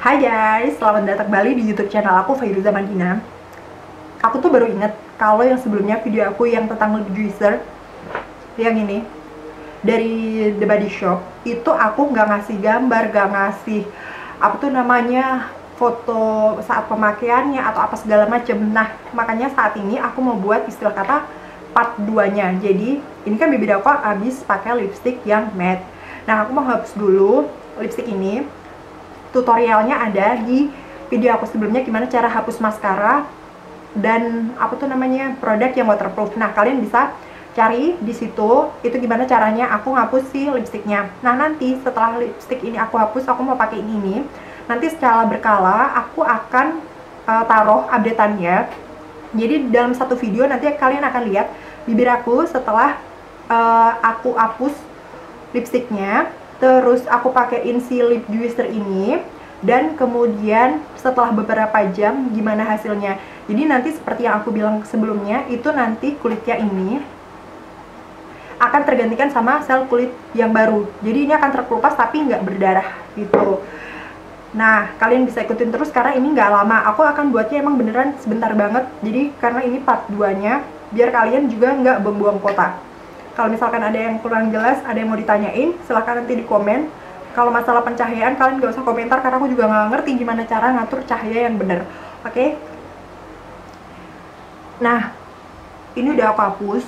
Hai guys, selamat datang kembali di YouTube channel aku, Fairuza Madina. Aku tuh baru inget kalau yang sebelumnya video aku yang tentang lip juicer, yang ini dari The Body Shop, itu aku nggak ngasih gambar, nggak ngasih apa tuh namanya foto saat pemakaiannya atau apa segala macem. Nah, makanya saat ini aku mau buat istilah kata part 2-nya. Jadi, ini kan bibir aku habis pakai lipstick yang matte. Nah, aku mau hapus dulu lipstick ini. Tutorialnya ada di video aku sebelumnya gimana cara hapus maskara dan apa tuh namanya produk yang waterproof. Nah, kalian bisa cari di situ itu gimana caranya aku ngapus si lipstiknya. Nah, nanti setelah lipstick ini aku hapus, aku mau pakai ini. Nanti secara berkala aku akan taruh updateannya. Jadi dalam satu video nanti kalian akan lihat bibir aku setelah aku hapus lipstiknya, terus aku pakaiin si lip juicer ini, dan kemudian setelah beberapa jam gimana hasilnya. Jadi nanti seperti yang aku bilang sebelumnya, itu nanti kulitnya ini akan tergantikan sama sel kulit yang baru. Jadi ini akan terkelupas tapi nggak berdarah gitu. Nah, kalian bisa ikutin terus karena ini nggak lama. Aku akan buatnya emang beneran sebentar banget. Jadi karena ini part 2-nya, biar kalian juga nggak buang-buang kota. Kalau misalkan ada yang kurang jelas, ada yang mau ditanyain, silahkan nanti di komen. Kalau masalah pencahayaan, kalian nggak usah komentar karena aku juga nggak ngerti gimana cara ngatur cahaya yang bener. Oke? Nah, ini udah aku hapus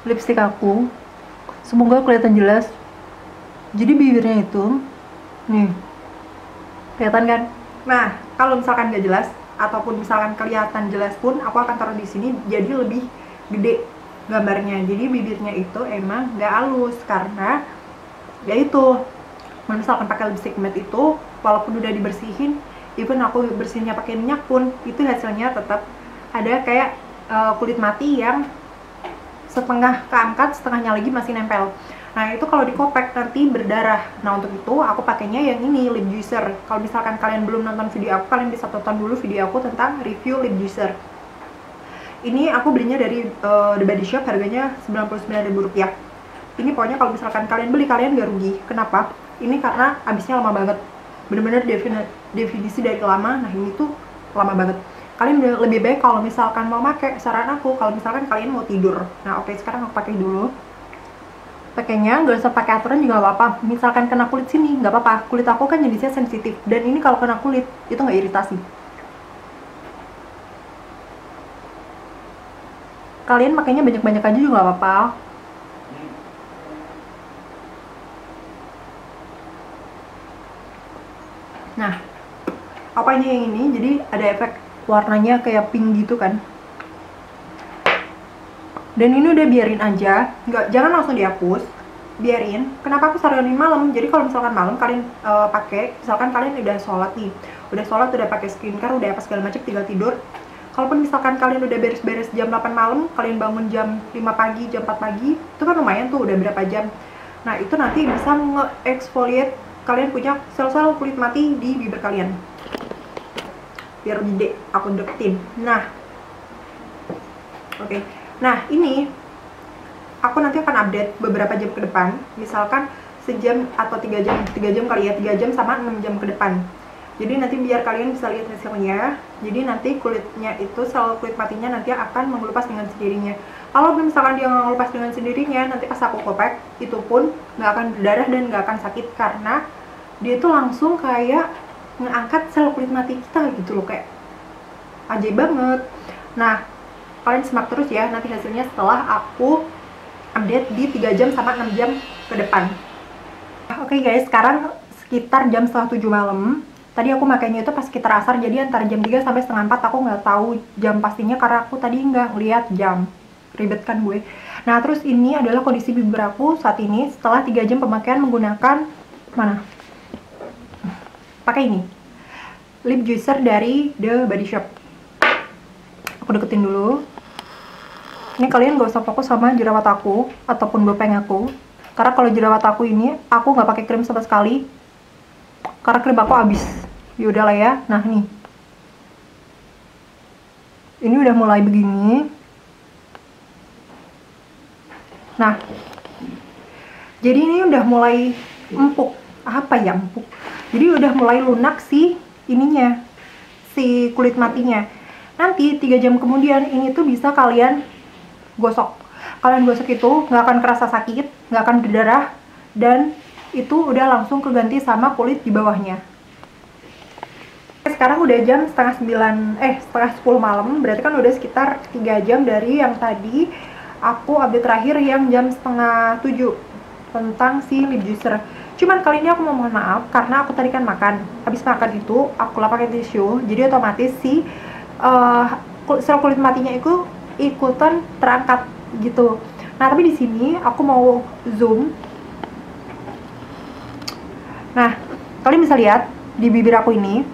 lipstick aku. Semoga kelihatan jelas. Jadi bibirnya itu, nih, kelihatan kan? Nah, kalau misalkan nggak jelas, ataupun misalkan kelihatan jelas pun, aku akan taruh di sini jadi lebih gede gambarnya. Jadi bibirnya itu emang nggak halus karena ya itu, misalkan pakai lipstick matte itu walaupun udah dibersihin, even aku bersihnya pakai minyak pun, itu hasilnya tetap ada kayak kulit mati yang setengah keangkat, setengahnya lagi masih nempel. Nah, itu kalau dikopek nanti berdarah. Nah, untuk itu aku pakainya yang ini, lip juicer. Kalau misalkan kalian belum nonton video aku, kalian bisa tonton dulu video aku tentang review lip juicer. Ini aku belinya dari The Body Shop, harganya Rp99.000. Ini pokoknya kalau misalkan kalian beli, kalian gak rugi. Kenapa? Ini karena habisnya lama banget. Bener-bener definisi dari lama. Nah, ini tuh lama banget. Kalian lebih baik kalau misalkan mau pakai, saran aku kalau misalkan kalian mau tidur. Nah, oke, sekarang aku pakai dulu. Pakainya nggak usah pakai aturan juga nggak apa-apa. Misalkan kena kulit sini nggak apa-apa. Kulit aku kan jenisnya sensitif, dan ini kalau kena kulit itu nggak iritasi. Kalian makanya banyak-banyak aja juga nggak apa-apa. Nah, apanya yang ini? Jadi ada efek warnanya kayak pink gitu kan. Dan ini udah biarin aja, jangan langsung dihapus, biarin. Kenapa aku saranin malam? Jadi kalau misalkan malam kalian pakai, misalkan kalian udah sholat nih, udah pakai skincare, udah apa segala macam, tinggal tidur. Kalaupun misalkan kalian udah beres-beres jam 8 malam, kalian bangun jam 5 pagi, jam 4 pagi, itu kan lumayan tuh, udah berapa jam. Nah, itu nanti bisa nge-exfoliate kalian punya sel-sel kulit mati di bibir kalian. Biar gede, aku deketin. Nah, oke. Nah, ini aku nanti akan update beberapa jam ke depan. Misalkan sejam atau 3 jam kali ya, 3 jam sama 6 jam ke depan. Jadi nanti biar kalian bisa lihat hasilnya. Jadi nanti kulitnya itu, sel kulit matinya nanti akan mengelupas dengan sendirinya. Kalau misalkan dia mengelupas dengan sendirinya, nanti pas aku kopek, itu pun nggak akan berdarah dan nggak akan sakit karena dia itu langsung kayak ngangkat sel kulit mati kita gitu loh, kayak ajaib banget. Nah, kalian simak terus ya nanti hasilnya setelah aku update di 3 jam sama 6 jam ke depan. Oke guys, sekarang sekitar jam setengah 7 malam. Tadi aku makainya itu pas sekitar asar, jadi antara jam 3 sampai setengah 4. Aku nggak tahu jam pastinya karena aku tadi nggak ngeliat jam. Ribet kan gue. Nah, terus ini adalah kondisi bibir aku saat ini setelah 3 jam pemakaian menggunakan mana? Pakai ini, lip juicer dari The Body Shop. Aku deketin dulu. Ini kalian gak usah fokus sama jerawat aku ataupun bopeng aku, karena kalau jerawat aku ini aku nggak pakai krim sama sekali karena krim aku habis. Yaudah lah ya. Nah, nih, ini udah mulai begini. Nah, jadi ini udah mulai empuk. Apa ya empuk? Jadi udah mulai lunak sih ininya, si kulit matinya. Nanti 3 jam kemudian ini tuh bisa kalian gosok. Kalian gosok itu nggak akan kerasa sakit, nggak akan berdarah, dan itu udah langsung keganti sama kulit di bawahnya. Sekarang udah jam setengah 10 malam, berarti kan udah sekitar 3 jam dari yang tadi aku update terakhir yang jam setengah 7 tentang si lip juicer. Cuman kali ini aku mau mohon maaf karena aku tadi kan makan. Habis makan itu aku lap pakai tisu, jadi otomatis si sel kulit matinya itu ikutan terangkat gitu. Nah, tapi di sini aku mau zoom. Nah, kalian bisa lihat di bibir aku ini.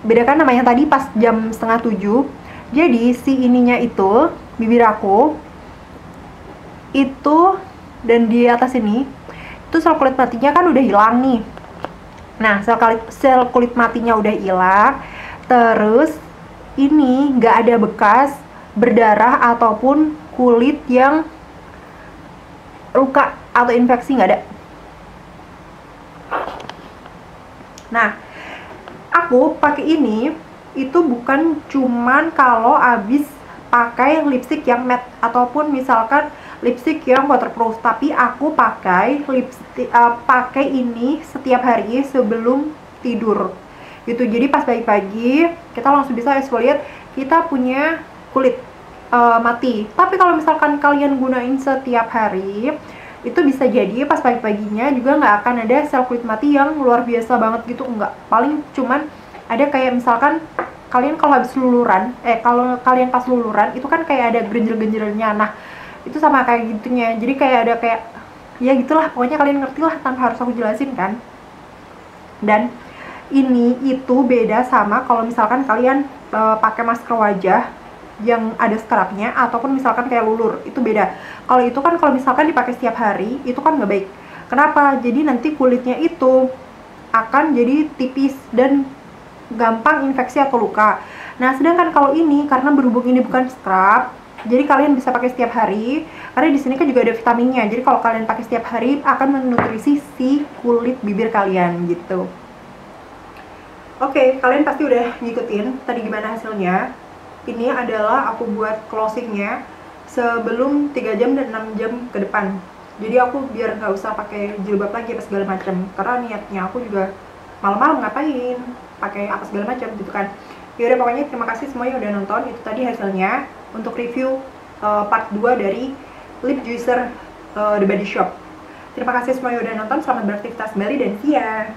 Beda kan namanya tadi pas jam setengah 7. Jadi si ininya itu, bibir aku itu dan di atas ini itu sel kulit matinya kan udah hilang nih. Nah, sel kulit matinya udah hilang, terus ini nggak ada bekas berdarah ataupun kulit yang luka atau infeksi, nggak ada. Nah, aku pakai ini itu bukan cuman kalau abis pakai lipstick yang matte ataupun misalkan lipstick yang waterproof, tapi aku pakai pakai ini setiap hari sebelum tidur gitu. Jadi pas pagi-pagi kita langsung bisa exfoliate kita punya kulit mati. Tapi kalau misalkan kalian gunain setiap hari, itu bisa jadi pas pagi-paginya juga nggak akan ada sel kulit mati yang luar biasa banget gitu, enggak. Paling cuman ada kayak misalkan kalian kalau habis luluran, kalau kalian pas luluran itu kan kayak ada genjel-genjelnya. Nah, itu sama kayak gitunya. Jadi kayak ada kayak ya gitulah, pokoknya kalian ngerti lah tanpa harus aku jelasin kan. Dan ini itu beda sama kalau misalkan kalian pakai masker wajah yang ada scrubnya ataupun misalkan kayak lulur, itu beda. Kalau itu kan kalau misalkan dipakai setiap hari itu kan nggak baik. Kenapa? Jadi nanti kulitnya itu akan jadi tipis dan gampang infeksi atau luka. Nah, sedangkan kalau ini karena berhubung ini bukan scrub, jadi kalian bisa pakai setiap hari. Karena di sini kan juga ada vitaminnya. Jadi kalau kalian pakai setiap hari akan menutrisi si kulit bibir kalian gitu. Oke, kalian pasti udah ngikutin tadi gimana hasilnya. Ini adalah aku buat closingnya sebelum 3 jam dan 6 jam ke depan. Jadi aku biar nggak usah pakai jilbab lagi apa segala macam. Karena niatnya aku juga malam-malam ngapain pakai apa segala macam gitu kan. Ya udah, pokoknya terima kasih semua yang udah nonton. Itu tadi hasilnya untuk review part 2 dari lip juicer The Body Shop. Terima kasih semua yang udah nonton. Selamat beraktivitas kembali dan see ya.